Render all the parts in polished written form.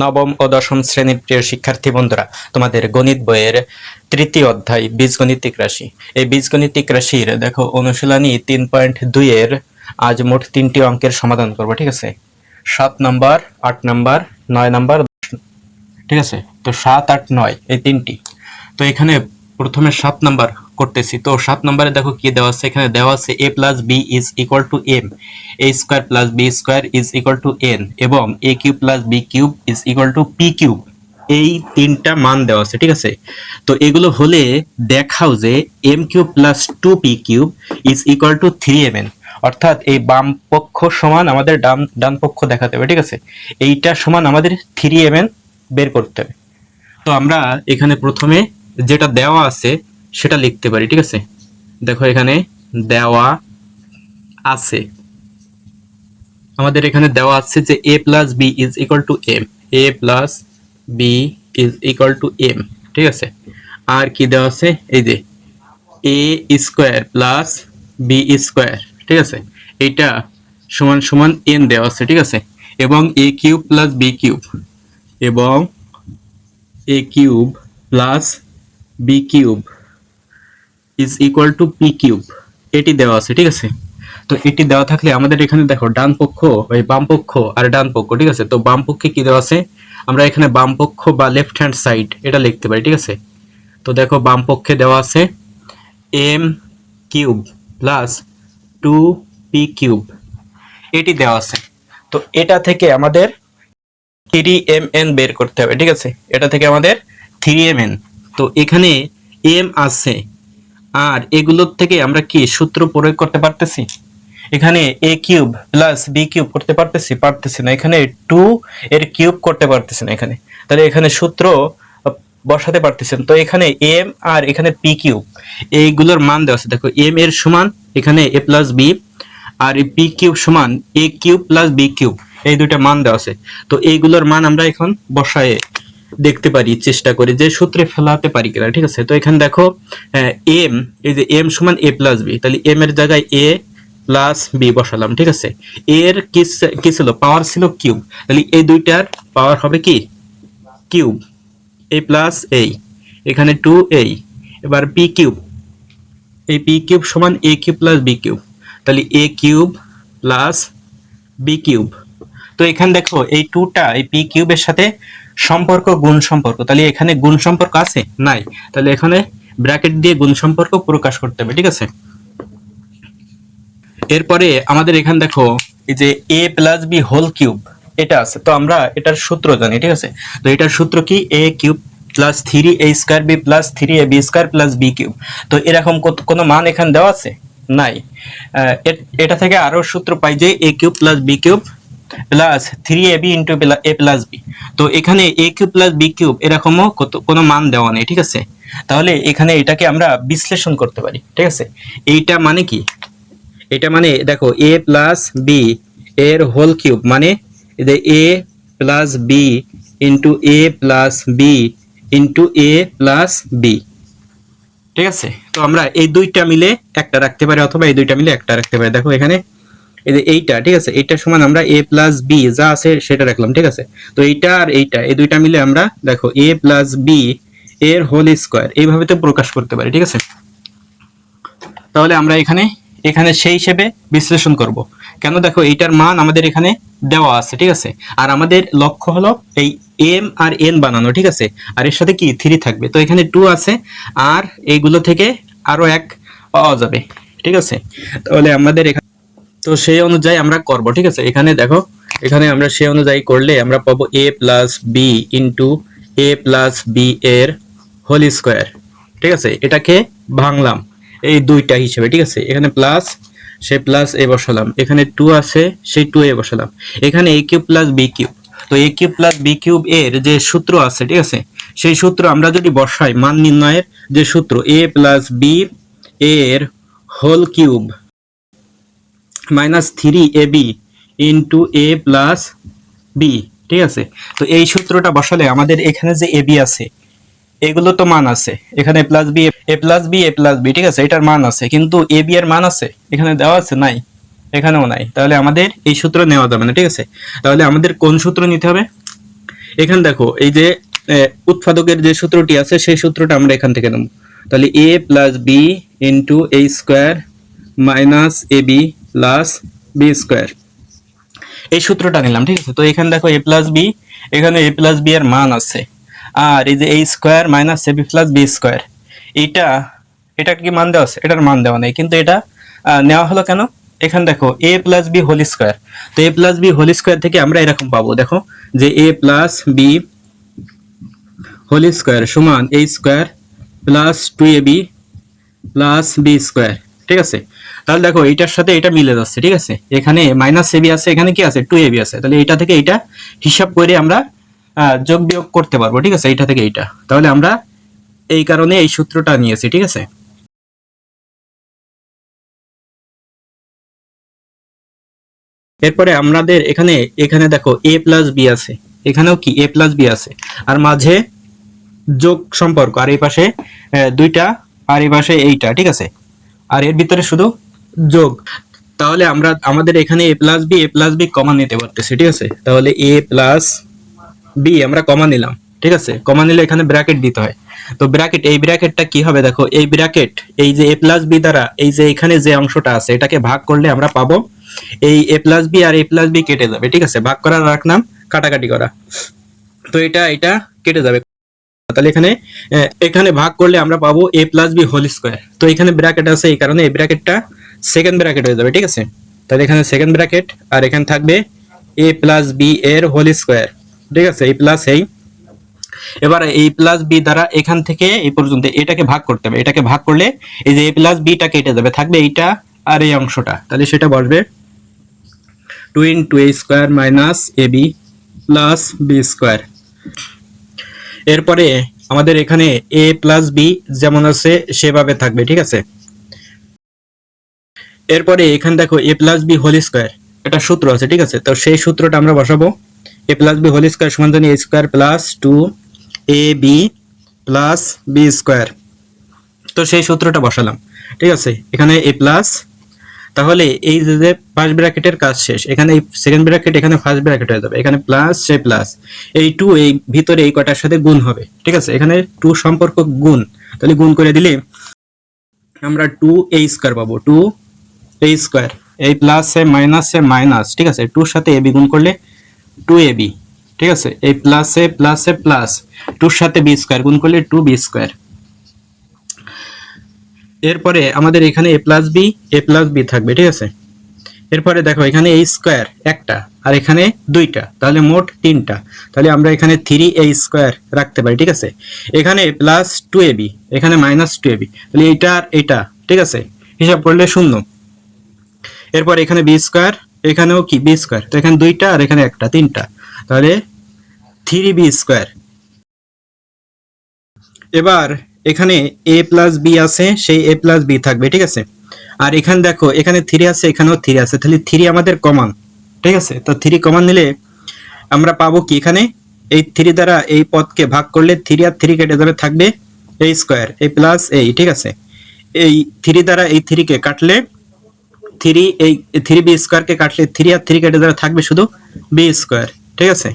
নবম ও দশম শ্রেণীর প্রিয় শিক্ষার্থী বন্ধুরা, তোমাদের গণিত বইয়ের তৃতীয় অধ্যায় বীজগণিতিক রাশি। এই বীজগণিতিক রাশির দেখো অনুশীলনী 3.2 এর আজ মোট 3টি অঙ্কের সমাধান করব। ঠিক আছে, 7 নম্বর, 8 নম্বর, 9 নম্বর, ঠিক আছে। তো 7, 8, 9 এই তিনটি। তো এখানে প্রথমে 7 নাম্বার করতেছি। তো 7 নম্বরে দেখো কি দেওয়া আছে, এখানে দেওয়া আছে a plus b is equal two m, a square plus b square is equal two n এবং a cube plus b cube is equal two p cube. এই তিনটা মান দেওয়া আছে। ঠিক আছে, তো এগুলো হলে দেখাও যে m cube plus 2p cube is equal two 3mn, অর্থাৎ এই বাম পক্ষ সমান আমাদের ডান পক্ষ দেখাতে হবে। ঠিক আছে, এইটা সমান আমাদের 3mn বের করতে হবে। তো আমরা এখানে প্রথমে যেটা দেওয়া আছে সেটা লিখতে পারি। ঠিক আছে, দেখো এখানে দেওয়া আছে, আমাদের এখানে দেওয়া আছে যে a plus B is equal to M, a plus B is equal to M. ঠিক আছে, আর কি দেওয়া আছে, এই যে a square plus B square. ঠিক আছে, এইটা সমান সমান n দেওয়া আছে। ঠিক আছে, এবং a cube plus B cube এবং a cube plus B cube is equal to P cube, এটি দেওয়া আছে। ঠিক আছে, তো এটি দেওয়া থাকলে আমাদের এখানে দেখো ডান পক্ষ, এই বাম পক্ষ আর ডান পক্ষ। ঠিক আছে, তো বাম পক্ষে কি দেওয়া আছে, আমরা এখানে বাম পক্ষ বা লেফট হ্যান্ড সাইড এটা লিখতে পারি। ঠিক আছে, তো দেখো বাম পক্ষে দেওয়া আছে M cube plus 2p cube, এটি দেওয়া আছে। তো এটা থেকে আমাদের 3mn বের করতে হবে। ঠিক আছে, এটা থেকে আমাদের 3mn। তো এখানে m আছে, আর এগুলোর থেকে আমরা কি সূত্র প্রয়োগ করতে পারতেছি, এখানে a cube plus b cube করতে পারতেছি না, এখানে 2 এর কিউব করতে পারতেছি না এখানে, তাহলে এখানে সূত্র বসাতে পারতেছেন। তো এখানে m আর এখানে p কিউব, এইগুলোর মান দেওয়া আছে। দেখো m এর সমান এখানে a প্লাস b, আর p কিউব সমান a cube plus b cube, এই দুইটা মান দেওয়া আছে। তো এইগুলোর মান আমরা এখন বসায়ে দেখতে পারি, চেষ্টা করি যে সূত্রে ফেলাতে পারি কিনা। ঠিক আছে, তো এখানে দেখো এম, এই যে এম সমান এ প্লাস বি, তাহলে এম এর জায়গায় এ প্লাস বি বসালাম। ঠিক আছে, এর কি ছিল, পাওয়ার ছিল কিউব, তাহলে এই দুইটার পাওয়ার হবে কি কিউব, এ প্লাস এই, এখানে 2a, এবার পি কিউব, এই পি কিউব সমান এ কিউব প্লাস বি কিউব, তাহলে এ কিউব প্লাস বি কিউব। তো এখানে দেখো এই 2টা এই পি কিউবের সাথে সম্পর্ক, গুণ সম্পর্ক, তাহলে এখানে গুণ সম্পর্ক আছে নাই, তাহলে এখানে ব্র্যাকেট দিয়ে গুণ সম্পর্ক প্রকাশ করতে হবে। ঠিক আছে, এরপরে আমাদের এখানে দেখো এই যে a plus B whole cube এটা আছে, তো আমরা এটার সূত্র জানি। ঠিক আছে, তো এটার সূত্র কি, a cube plus 3a square B plus 3ab square plus B cube. তো এরকম কোনো মান এখানে দেওয়া আছে নাই। এটা থেকে আরো সূত্র পাই যে a cube plus B cube plus 3ab into a plus B. তো এখানে a cube plus B cube এরকমও কোনো মান দেওয়া নেই। ঠিক আছে, তাহলে এখানে এটাকে আমরা বিশ্লেষণ করতে পারি। ঠিক আছে, এইটা মানে কি, এটা মানে দেখো a প্লাস বি এর হোল কিউব মানে a plus B into a plus B into a plus B. ঠিক আছে, তো আমরা এই দুইটা মিলে একটা রাখতে পারি, অথবা এই দুইটা মিলে একটা রাখতে পারি। দেখো এখানে এই যে এইটা, ঠিক আছে, এইটা সমান আমরা a প্লাস বি যা আছে সেটা রাখলাম। ঠিক আছে, তো এইটা আর এইটা, এই দুইটা মিলে আমরা দেখো a প্লাস বি এর হোল স্কয়ার এইভাবে তো প্রকাশ করতে পারি। ঠিক আছে, তাহলে আমরা এখানে সেই হিসেবে বিশ্লেষণ করব। কেন, দেখো এইটার মান আমাদের এখানে দেওয়া আছে। ঠিক আছে, আর আমাদের লক্ষ্য হলো এই m আর n বানানো। ঠিক আছে, আর এর সাথে কি 3 থাকবে, তো এখানে 2 আছে, আর এইগুলো থেকে আরো 1 পাওয়া যাবে। ঠিক আছে, তাহলে আমাদের এখানে তো সেই অনুযায়ী আমরা করব। ঠিক আছে, এখানে দেখো, এখানে আমরা সেই অনুযায়ী করলে আমরা পাবো a plus B into a plus B এর হোল স্কয়ার। ঠিক আছে, এটাকে ভাঙলাম এই দুইটা হিসেবে। ঠিক আছে, এখানে প্লাস, সে প্লাস এ বসালাম, এখানে 2 আছে সেই 2 এ বসালাম, এখানে a cube plus B cube. তো a cube plus B cube এর যে সূত্র আছে, ঠিক আছে, সেই সূত্র আমরা যদি বসাই, মান নির্ণয়ের যে সূত্র a প্লাস বি এর whole cube minus 3ab into a plus B. ঠিক আছে, তো এই সূত্রটা বসালে আমাদের এখানে যে ab আছে এগুলো তো মান আছে, এখানে প্লাস বি, এ প্লাস বি, এ প্লাস বি। ঠিক আছে, এটার মান আছে, কিন্তু এ বি এর মান আছে এখানে দেওয়া আছে নাই, এখানেও নাই, তাহলে আমাদের এই সূত্র নেওয়া যাবে না। ঠিক আছে, তাহলে আমাদের কোন সূত্র নিতে হবে, এখানে দেখো এই যে উৎপাদকের যে সূত্রটি আছে সেই সূত্রটা আমরা এখান থেকে নেব। তাহলে a plus B into a square minus A B plus B square, এই সূত্রটা নিলাম। ঠিক আছে, তো এখানে দেখো a প্লাস বি, এখানে a প্লাস বি এর মান আছে, আর এই যে a square minus A B plus B square, এটা কি মান দেওয়া আছে? এটার মান দেওয়া নেই, কিন্তু এটা নেওয়া হলো কেন? এখানে দেখো a plus B whole square, তো a plus B whole square থেকে আমরা এরকম পাবো, দেখো যে a plus B whole square সমান a square plus 2ab plus B square. ঠিক আছে, তাহলে দেখো এইটার সাথে এটা মিলে যাচ্ছে। ঠিক আছে, এখানে মাইনাস এবি আছে, এখানে কি আছে 2ab আছে, তাহলে এটা থেকে এটা হিসাব করে আমরা যোগ বিয়োগ করতে পারবো। ঠিক আছে, এইটা থেকে এইটা, তাহলে আমরা এই কারণে এই সূত্রটা নিয়েছি। ঠিক আছে, এরপরে আমাদের এখানে এখানে দেখো a প্লাস বি আছে, এখানেও কি a প্লাস বি আছে, আর মাঝে যোগ সম্পর্ক, আর এই পাশে দুইটা, আর এই পাশে এইটা। ঠিক আছে, আর এর ভিতরে শুধু যোগ, তাহলে আমরা আমাদের এখানে a প্লাস বি কমন নিতে পারতেছি। ঠিক আছে, তাহলে a প্লাস বি আমরা কমন নিলাম। ঠিক আছে, কমন নিলে এখানে ব্র্যাকেট দিতে হয়, তো ব্র্যাকেট, এই ব্র্যাকেটটা কি হবে দেখো, এই ব্র্যাকেট এই যে a প্লাস বি দ্বারা এই যে এখানে যে অংশটা আছে এটাকে ভাগ করলে আমরা পাবো এই a প্লাস বি, আর a প্লাস বি কেটে যাবে। ঠিক আছে, ভাগ করার রাখলাম কাটাকাটি করা, তো এটা কেটে যাবে, তাহলে এখানে এখানে ভাগ করলে আমরা পাবো a plus B whole square, তো এখানে ব্র্যাকেট আছে এই কারণে এই ব্র্যাকেটটা সেকেন্ড ব্র্যাকেট হয়ে যাবে। ঠিক আছে, তাহলে এখানে সেকেন্ড ব্র্যাকেট, আর এখানে থাকবে a প্লাস বি এর হোল স্কোয়ার। ঠিক আছে, এই প্লাস এই, এবার এই প্লাস বি দ্বারা এখান থেকে এই পর্যন্ত এটাকে ভাগ করতে হবে, এটাকে ভাগ করলে এই যে a প্লাস বিটা কেটে যাবে, থাকবে এইটা আর এই অংশটা, তাহলে সেটা বসবে 2 into a square minus A B plus B square. এরপরে আমাদের এখানে a প্লাস বি যেমন আছে সেভাবে থাকবে। ঠিক আছে, এরপরে এখানে দেখো a plus B whole square, এটা সূত্র আছে। ঠিক আছে, তো সেই সূত্রটা আমরা বসাবো, a plus B whole square সমান জানি a square plus 2ab plus B square, তো সেই সূত্রটা বসালাম। ঠিক আছে, এখানে a প্লাস, তাহলে এই যে ফার্স্ট ব্র্যাকেটের কাজ শেষ, এখানে এই সেকেন্ড ব্র্যাকেট, এখানে ফার্স্ট ব্র্যাকেট হয়ে যাবে, এখানে প্লাস সে প্লাস, এই 2 এই ভিতরে এই কটার সাথে গুণ হবে। ঠিক আছে, এখানে 2 সম্পর্ক গুণ, তাহলে গুণ করে দিলে আমরা 2a স্কোয়ার পাবো, 2a স্কোয়ার, এই প্লাস এ মাইনাস এ মাইনাস। ঠিক আছে, 2 এর সাথে ab গুণ করলে 2ab। ঠিক আছে, এই প্লাস এ প্লাস এ প্লাস, 2 এর সাথে b স্কোয়ার গুণ করলে 2b স্কোয়ার। এরপরে আমাদের এখানে a প্লাস বি থাকবে। ঠিক আছে, এরপরে দেখো এখানে a স্কোয়ার একটা, আর এখানে দুইটা, তাহলে মোট তিনটা, তাহলে আমরা এখানে 3a স্কোয়ার রাখতে পারি। ঠিক আছে, এখানে প্লাস 2ab, এখানে মাইনাস 2ab, তাহলে এইটা আর এইটা। ঠিক আছে, হিসাব করলে শূন্য। এরপর এখানে বি স্কোয়ার, এখানেও কি বি স্কোয়ার, তো এখানে দুইটা আর এখানে একটা, তিনটা, তাহলে 3b স্কোয়ার। এবার এখানে a প্লাস বি আছে, সেই a প্লাস বি থাকবে। ঠিক আছে, আর এখানে দেখো এখানে 3 আছে, এখানেও 3 আছে, তাহলে 3 আমাদের কমন। ঠিক আছে, তো 3 কমন নিলে আমরা পাবো কি, এখানে এই 3 দ্বারা এই পদকে ভাগ করলে 3 আর 3 কেটে যাবে, থাকবে a square, a plus a। ঠিক আছে, এই 3 দ্বারা এই 3 কে কাটলে 3, এই 3b স্কোয়ার কে কাটলে 3 আর 3 কেটে যাবে, থাকবে শুধু b স্কোয়ার। ঠিক আছে,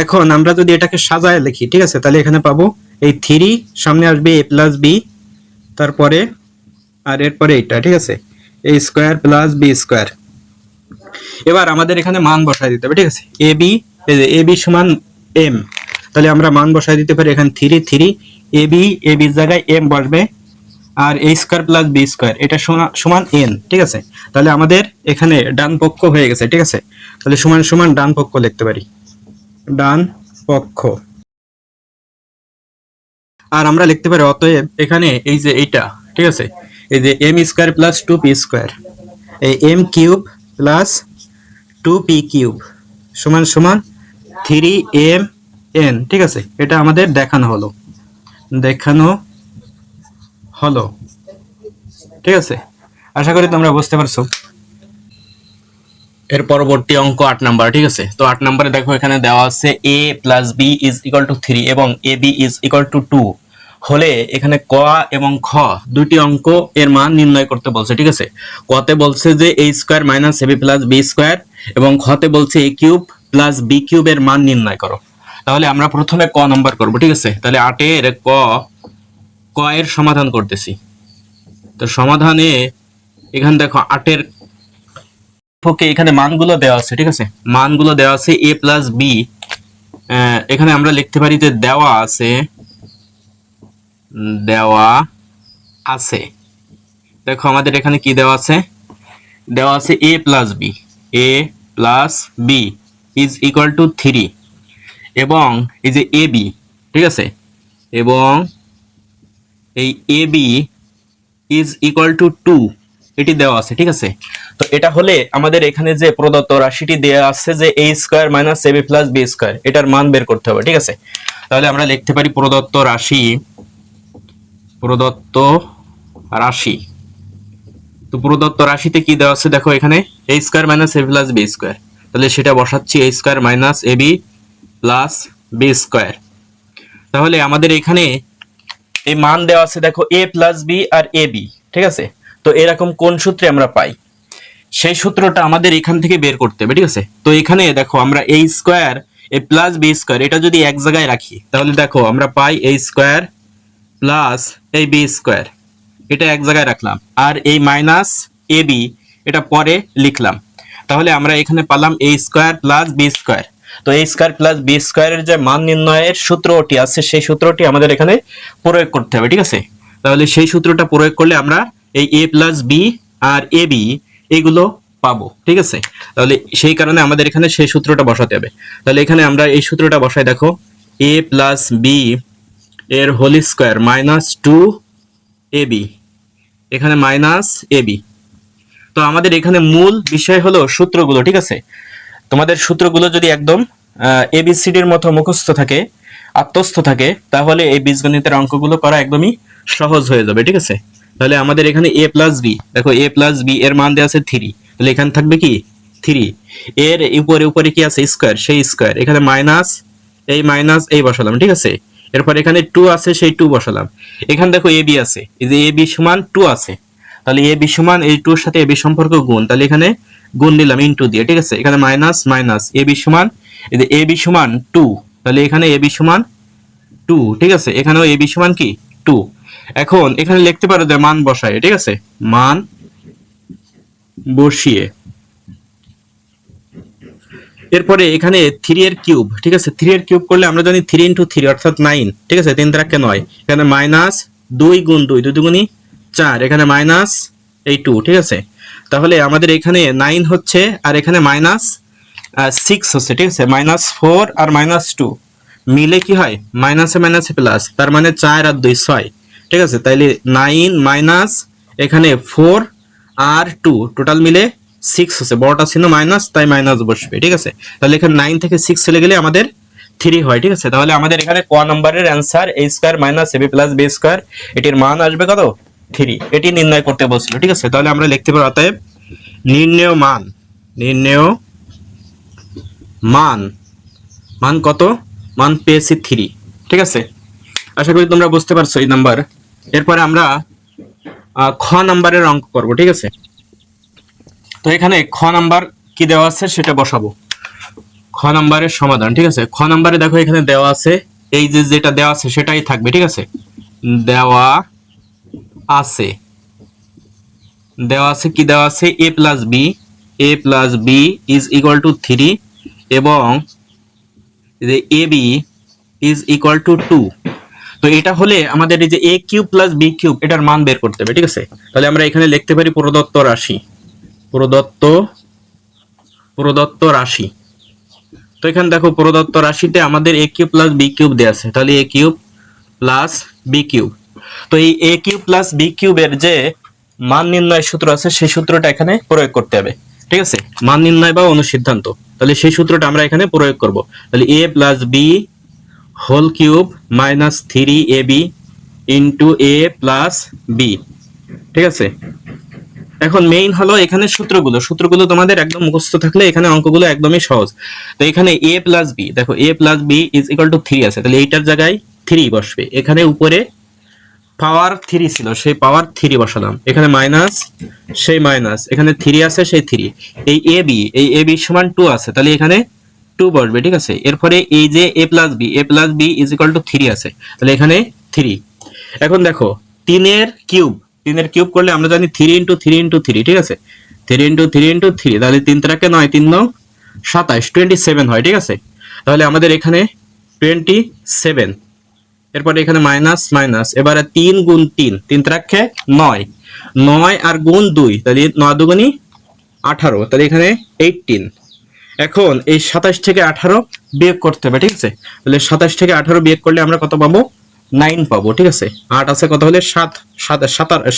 এখন আমরা যদি এটাকে সাজায় লিখি, ঠিক আছে, তাহলে এখানে পাবো এই 3 সামনে আসবে a প্লাস বি, তারপরে আর এরপরে এইটা। ঠিক আছে, a square plus B square. এবার আমাদের এখানে মান বসায় দিতে হবে। ঠিক আছে, ab, এই যে ab সমান m, তাহলে আমরা মান বসায় দিতে পারি, এখানে 3 ab এর জায়গায় m বসবে, আর a square plus B square এটা সমান n। ঠিক আছে, তাহলে আমাদের এখানে ডান পক্ষ হয়ে গেছে। ঠিক আছে, তাহলে সমান সমান ডান পক্ষ লিখতে পারি, ডান পক্ষ। আর আমরা লিখতে পারি অতএব এখানে এই যে এইটা, ঠিক আছে, এই যে m square plus 2p square, এই m cube plus 2p cube সমান সমান 3mn। ঠিক আছে, এটা আমাদের দেখানো হলো। ঠিক আছে, আশা করি তোমরা বুঝতে পারছো। এর পরবর্তী অঙ্ক 8 নাম্বার। ঠিক আছে, তো 8 নম্বরে দেখো এখানে দেওয়া আছে a plus B is equal to 3 এবং ab ইজ ইকুয়াল টু 2 হলে এখানে ক এবং খ দুটি অঙ্ক এর মান নির্ণয় করতে বলছে। ঠিক আছে, কতে বলছে যে a square minus ab plus B square, এবং খতে বলছে a cube plus B cube এর মান নির্ণয় করো। তাহলে আমরা প্রথমে ক নাম্বার করব, ঠিক আছে। তাহলে 8 এর ক এর সমাধান করতেছি। তো সমাধানে এখানে দেখো 8 এর ওকে এখানে মানগুলো দেওয়া আছে, ঠিক আছে। মানগুলো দেওয়া আছে a প্লাস বি, এখানে আমরা লিখতে পারি যে দেওয়া আছে। দেখো আমাদের এখানে কি দেওয়া আছে, a plus B is equal to 3 এবং এই যে এ বি, ঠিক আছে, এবং এই A B is equal two 2 এটি দেওয়া আছে, ঠিক আছে। তো এটা হলে আমাদের এখানে যে প্রদত্ত রাশিটি দেওয়া আছে যে a square minus ab plus b square, এটার মান বের করতে হবে, ঠিক আছে। তাহলে আমরা লিখতে পারি প্রদত্ত রাশি। তো প্রদত্ত রাশিতে কি দেওয়া আছে দেখো এখানে a square minus ab plus b square, তাহলে সেটা বসাচ্ছি a square minus ab plus b square. তাহলে আমাদের এখানে এই মান দেওয়া আছে দেখো a প্লাস b আর ab, ঠিক আছে। তো এরকম কোন সূত্রে আমরা পাই, সেই সূত্রটা আমাদের এখান থেকে বের করতে হবে, ঠিক আছে। তো এখানে দেখো আমরা a square a plus b square এটা যদি এক জায়গায় রাখি, তাহলে দেখো আমরা পাই a স্কয়ার প্লাস এই b স্কয়ার, এটা এক জায়গায় রাখলাম, আর এই মাইনাস ab এটা পরে লিখলাম। তাহলে আমরা এখানে পেলাম a square plus b square. তো a স্কয়ার প্লাস b স্কয়ারের যে মান নির্ণয়ের সূত্রটি আছে সেই সূত্রটি আমাদের এখানে প্রয়োগ করতে হবে, ঠিক আছে। তাহলে সেই সূত্রটা প্রয়োগ করলে আমরা এই a প্লাস b আর ab এগুলো পাবো, ঠিক আছে। তাহলে সেই কারণে আমাদের এখানে সেই সূত্রটা বসাতে হবে। তাহলে এখানে আমরা এই সূত্রটা বসাই, দেখো a প্লাস b এর হোল স্কয়ার মাইনাস 2ab, এখানে মাইনাস ab। তো আমাদের এখানে মূল বিষয় হলো সূত্রগুলো, ঠিক আছে। তোমাদের সূত্রগুলো যদি একদম এবিসিডির মতো মুখস্থ থাকে, আত্মস্থ থাকে, তাহলে এই বীজগণিতের অঙ্কগুলো করা একদমই সহজ হয়ে যাবে, ঠিক আছে। তাহলে আমাদের এখানে a প্লাস বি, দেখো a প্লাস বি এর মান দেওয়া আছে 3, তাহলে এখানে থাকবে কি 3, এর উপরে কি আছে স্কয়ার, সেই স্কয়ার, এখানে মাইনাস এই বসালাম, ঠিক আছে। এরপর এখানে 2 আছে, সেই 2 বসালাম। এখানে দেখো ab আছে, এই যে ab সমান 2 আছে, তাহলে ab সমান এই 2 এর সাথে ab সম্পর্ক গুণ, তাহলে এখানে গুণ দিলাম ইনটু দিয়ে, ঠিক আছে। এখানে মাইনাস ab সমান এই যে ab সমান 2, তাহলে এখানে ab সমান 2, ঠিক আছে। এখানেও ab সমান কি 2। এখন এখানে লিখতে পারো যে মান বসায়, ঠিক আছে, মান বসিয়ে এরপরে এখানে 3 এর কিউব, ঠিক আছে। 3 এর কিউব করলে আমরা জানি 3 × 3 অর্থাৎ 9, ঠিক আছে। 3 দ্বারা 9, এখানে মাইনাস 2 গুণ 2, 2 দুগুণী 4, এখানে মাইনাস এই 2, ঠিক আছে। তাহলে আমাদের এখানে 9 হচ্ছে আর এখানে মাইনাস 6 হচ্ছে, ঠিক আছে। -4 আর -2 মিলে কি হয়, মাইনাসে মাইনাসে প্লাস, তার মানে 4 আর 2 6, ঠিক আছে। তাইলে 9 মাইনাস এখানে 4 আর 2 টোটাল মিলে 6 হচ্ছে, বড়টা ছিল মাইনাস তাই মাইনাস বসবে, ঠিক আছে। তাহলে এখানে 9 থেকে 6 চলে গেলে আমাদের 3 হয়, ঠিক আছে। তাহলে আমাদের এখানে ক নম্বরের answer a square minus ab plus b square, এটির মান আসবে কত 3, এটি নির্ণয় করতে বলছিল, ঠিক আছে। তাহলে আমরা লিখতে পারি অতএব নির্ণেয় মান কত, মান পেয়েছি 3, ঠিক আছে। আশা করি তোমরা বুঝতে পারছো এই নাম্বার। এরপরে আমরা খ নাম্বারের অঙ্ক করব, ঠিক আছে। তো এখানে খ নাম্বার কি দেওয়া আছে সেটা বসাবো, খ নাম্বারের সমাধান, ঠিক আছে। খ নাম্বারে দেখো এখানে দেওয়া আছে, এই যে যেটা দেওয়া আছে সেটাই থাকবে, ঠিক আছে। দেওয়া আছে কি দেওয়া আছে, a plus B is equal to 3 এবং যে ab ইজ ইকুয়াল টু 2। তো এটা হলে আমাদের এই যে a cube plus b cube এটার মান বের করতে হবে, ঠিক আছে। তাহলে আমরা এখানে লিখতে পারি প্রদত্ত রাশি। তো এখানে দেখো প্রদত্ত রাশিতে আমাদের a cube plus b cube দেওয়া আছে, তাহলে a cube plus b cube. তো এই a কিউব প্লাস b কিউবের যে মান নির্ণয় সূত্র আছে সেই সূত্রটা এখানে প্রয়োগ করতে হবে, ঠিক আছে। মান নির্ণয় বা অনুসিদ্ধান্ত, তাহলে সেই সূত্রটা আমরা এখানে প্রয়োগ করব। তাহলে a plus b whole cube minus 3ab into a plus b, ঠিক আছে। এখন মেইন হলো এখানে সূত্রগুলো তোমাদের একদম মুখস্থ থাকলে এখানে অঙ্কগুলো একদমই সহজ। তো এখানে a প্লাস b, দেখো a plus b is equal to 3 আছে, তাহলে এইটার জায়গায় 3 বসবে। এখানে উপরে পাওয়ার 3 ছিল, সেই পাওয়ার 3 বসালাম। এখানে মাইনাস, সেই মাইনাস, এখানে 3 আছে সেই 3। এই ab সমান 2 আছে, তাহলে এখানে 2 বসবে, ঠিক আছে। এরপরে এই যে a plus B is equal to 3 আছে, তাহলে এখানে 3। এখন দেখো 3 এর কিউব করলে আমরা জানি 3 ইন্টু 3 ইন্টু 3, ঠিক আছে। 3 ইন্টু 3 ইন্টু 3, তাহলে 3 3 9, 3 9 27, 27 হয়, ঠিক আছে। তাহলে আমাদের এখানে 27, এরপরে এখানে মাইনাস মাইনাস, এবারে 3 গুণ 3, 3 3 9, 9 আর গুণ 2, তাহলে 9 দুগুণী 18, তাহলে এখানে 18। এখন এই 27 থেকে 18 বিয়োগ করতে হবে, ঠিক আছে। তাহলে 27 থেকে 18 বিয়োগ করলে আমরা কত পাবো? 9 পাবো, ঠিক আছে। 8 আছে কত হলে 7,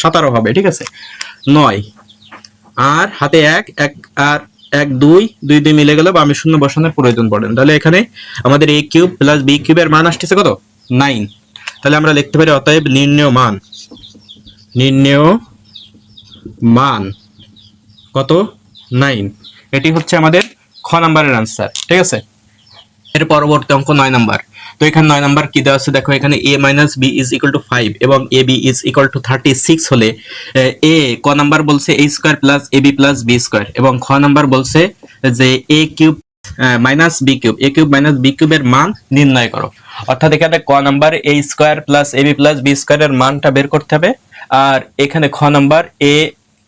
17 হবে, ঠিক আছে। 9 আর হাতে 1 1 আর 1 2 2 2 মিলে গেল, বা আমি শূন্য বসানোর প্রয়োজন পড়ে না। তাহলে এখানে আমাদের a কিউব প্লাস b কিউবের মান আসছে কত? 9। তাহলে আমরা লিখতে পারি অতএব নির্ণেয় মান কত? 9। এটি হচ্ছে আমাদের খ নাম্বারের আনসার, ঠিক আছে। এর পরবর্তী অঙ্ক 9 নাম্বার। তো এখানে 9 নাম্বার কি দেওয়া আছে দেখো, এখানে a minus b is equal to 5 এবং ab ইজ ইকুয়াল টু 36 হলে a ক নাম্বার বলছে a square plus ab plus b square, এবং খ নাম্বার বলছে যে a cube minus b cube, a cube minus b কিউবের মান নির্ণয় করো। অর্থাৎ এখানে ক number a square plus ab plus b স্কয়ারের মানটা বের করতে হবে, আর এখানে খ number a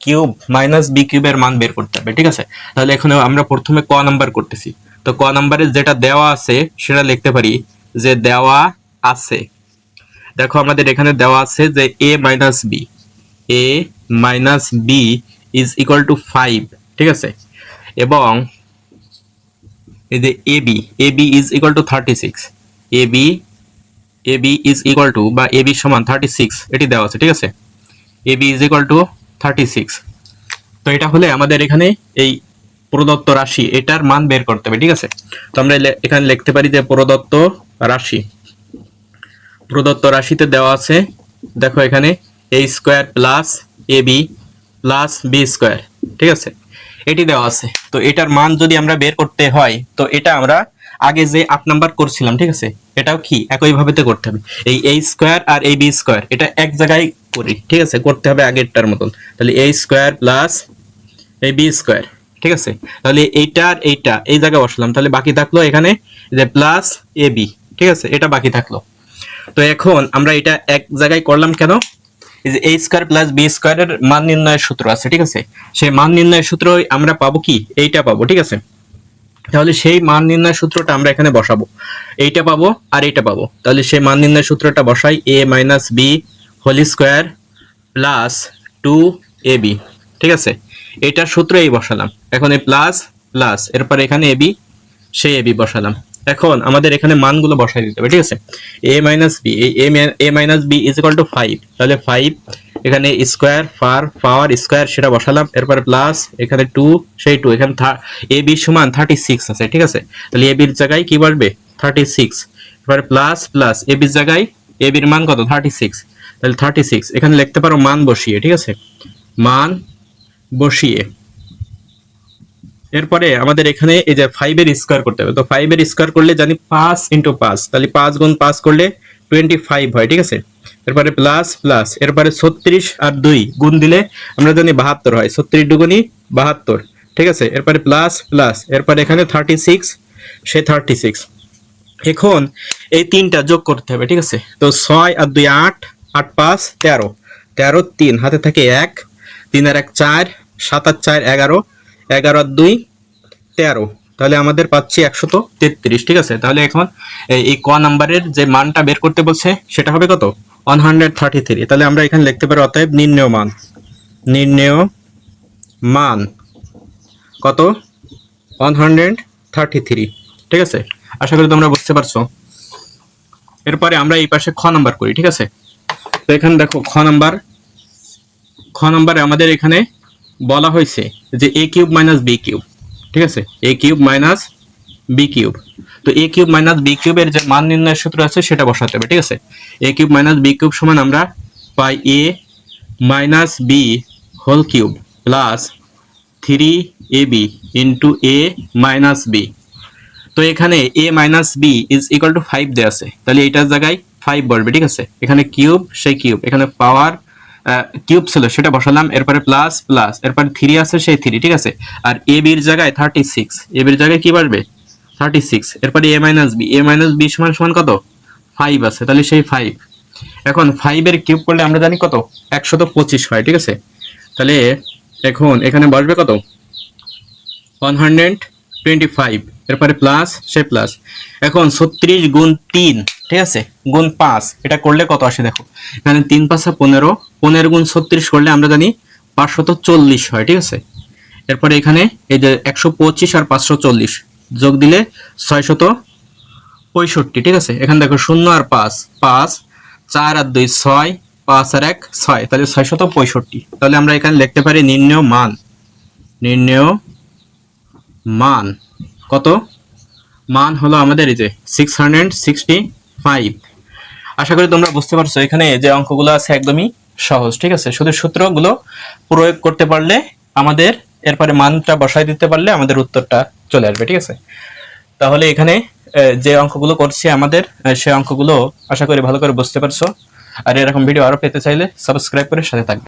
cube minus b কিউবের মান বের করতে হবে, ঠিক আছে। তাহলে এখানে আমরা প্রথমে ক নাম্বার করতেছি। তো ক নাম্বারে যেটা দেওয়া আছে সেটা লিখতে পারি যে দেওয়া আছে, দেখো আমাদের এখানে দেওয়া আছে যে a minus b is equal to 5, ঠিক আছে। এবং এই যে ab is equal two 36, ab is equal two বা ab সমান 36, এটি দেওয়া আছে, ঠিক আছে। ab is equal two 36। তো এটা হলে আমাদের এখানে এই প্রদত্ত রাশি এটার মান বের করতে হবে, ঠিক আছে। তো আমরা এখানে লিখতে পারি যে প্রদত্ত রাশিতে দেওয়া আছে, দেখো এখানে a square plus ab plus b square, ঠিক আছে, এটি দেওয়া আছে। তো এটার মান যদি আমরা বের করতে হয়, তো এটা আমরা আগে যে 8 নাম্বার করছিলাম, ঠিক আছে, এটাও কি একই ভাবেতে করতে হবে। এই a স্কয়ার আর ab স্কয়ার এটা এক জায়গায় করি, ঠিক আছে, করতে হবে আগেরটার মতন। তাহলে a square plus ab square, ঠিক আছে। তাহলে এইটার এইটা এই জায়গায় বসালাম, তাহলে বাকি থাকলো এখানে যে প্লাস ab, ঠিক আছে, এটা বাকি থাকলো। তো এখন আমরা এটা এক জায়গায় করলাম কেন? এই যে a স্কয়ার প্লাস b স্কয়ারের মান নির্ণয়ের সূত্র আছে, ঠিক আছে। সেই মান নির্ণয়ের সূত্র আমরা পাবো কি? এইটা পাবো, ঠিক আছে। তাহলে সেই মান নির্ণয়ের সূত্রটা আমরা এখানে বসাবো, এইটা পাবো আর এইটা পাবো। তাহলে সেই মান নির্ণয়ের সূত্রটা বসাই, a minus b whole square plus 2ab, ঠিক আছে। এইটার সূত্র এই বসালাম, এখন এই প্লাস প্লাস, এরপর এখানে ab, সেই ab বসালাম। এখন আমাদের এখানে মানগুলো বসাই দিতে হবে, ঠিক আছে। a minus b, a minus b is equal to 5, তাহলে 5 এখানে স্কয়ার পাওয়ার স্কয়ার সেটা বসালাম, এরপর প্লাস এখানে 2, সেই 2 এখানে ab সমান 36 আছে, ঠিক আছে। তাহলে ab এর জায়গায় কি বসবে? 36, এরপর প্লাস প্লাস ab এর জায়গায় ab এর মান কত? 36, তাহলে 36 এখানে লিখতে পারো মান বসিয়ে, ঠিক আছে, মান বসিয়ে। এরপরে আমাদের এখানে এই যে 5 এর স্কয়ার করতে হবে। তো 5 এর স্কয়ার করলে জানি 5 ইনটু 5, তাহলে 5 গুণ 5 করলে 25 হয়, ঠিক আছে। এরপরে প্লাস প্লাস, এরপরে 36 আর 2 গুণ দিলে আমরা জানি 72 হয়, 36 দুগুণী 72, ঠিক আছে। এরপরে প্লাস প্লাস, এরপরে এখানে 36, সে 36। এখন এই তিনটা যোগ করতে হবে, ঠিক আছে। তো 6 আর 2 8, 8 5 13, 13 3 হাতে থাকে 1, 3 আর 1 4, 7 আর 4 11, 11 আর 2 13, তাহলে আমাদের পাচ্ছি 133, ঠিক আছে। তাহলে এখন এই ক নাম্বারের যে মানটা বের করতে বলছে সেটা হবে কত? 133। তাহলে আমরা এখানে লিখতে পারি অতএব নির্ণেয় মান কত? 133, ঠিক আছে। আশা করি তোমরা বুঝতে পারছো। এরপরে আমরা এই পাশে খ নাম্বার করি, ঠিক আছে। তো এখানে দেখো খ নাম্বারে আমাদের এখানে বলা হয়েছে যে a cube minus b cube, ঠিক আছে, a cube minus b cube. তো a কিউব মাইনাস b কিউবের যে মান নির্ণয়ের সূত্র আছে সেটা বসাতে হবে, ঠিক আছে। a cube minus b cube সমান আমরা পাই a minus b whole cube plus 3ab into a minus b। তো এখানে a minus b is equal to 5 দেওয়া আছে, তাহলে এইটার জায়গায় 5 বসবে, ঠিক আছে। এখানে কিউব, সেই কিউব, এখানে পাওয়ার কিউব ছিল সেটা বসালাম, এরপরে প্লাস প্লাস, এরপরে 3 আছে সেই 3, ঠিক আছে। আর a b এর জায়গায় 36, a b এর জায়গায় কি বসবে? 36, এরপরে a মাইনাস বি সমান সমান কত 5 আছে, তাহলে সেই 5। এখন 5 এর কিউব করলে আমরা জানি কত 125 হয়, ঠিক আছে। তাহলে এখন এখানে বসবে কত 125, এরপরে প্লাস সে প্লাস। এখন 36 গুণ 3, ঠিক আছে, গুণ 5, এটা করলে কত আসে দেখো, এখানে 3 5 15, 15 গুণ 36 করলে আমরা জানি 540 হয়, ঠিক আছে। এরপরে এখানে এই যে 125 আর 540 যোগ দিলে 665, ঠিক আছে। এখানে দেখো 0 আর 5, 5 4 আর 2 6, 5 আর 1 6, তাহলে 665। তাহলে আমরা এখানে লিখতে পারি নির্ণেয় মান কত, মান হলো আমাদের এই যে 665। আশা করি তোমরা বুঝতে পারছো। এখানে যে অঙ্কগুলো আছে একদমই সহজ, ঠিক আছে। শুধু সূত্রগুলো প্রয়োগ করতে পারলে আমাদের, এরপরে মানটা বসাই দিতে পারলে আমাদের উত্তরটা চলে আসবে, ঠিক আছে। তাহলে এখানে যে অঙ্কগুলো করছি আমাদের, সেই অঙ্কগুলো আশা করি ভালো করে বুঝতে পারছো। আর এরকম ভিডিও আরো পেতে চাইলে সাবস্ক্রাইব করে সাথে থাকবে।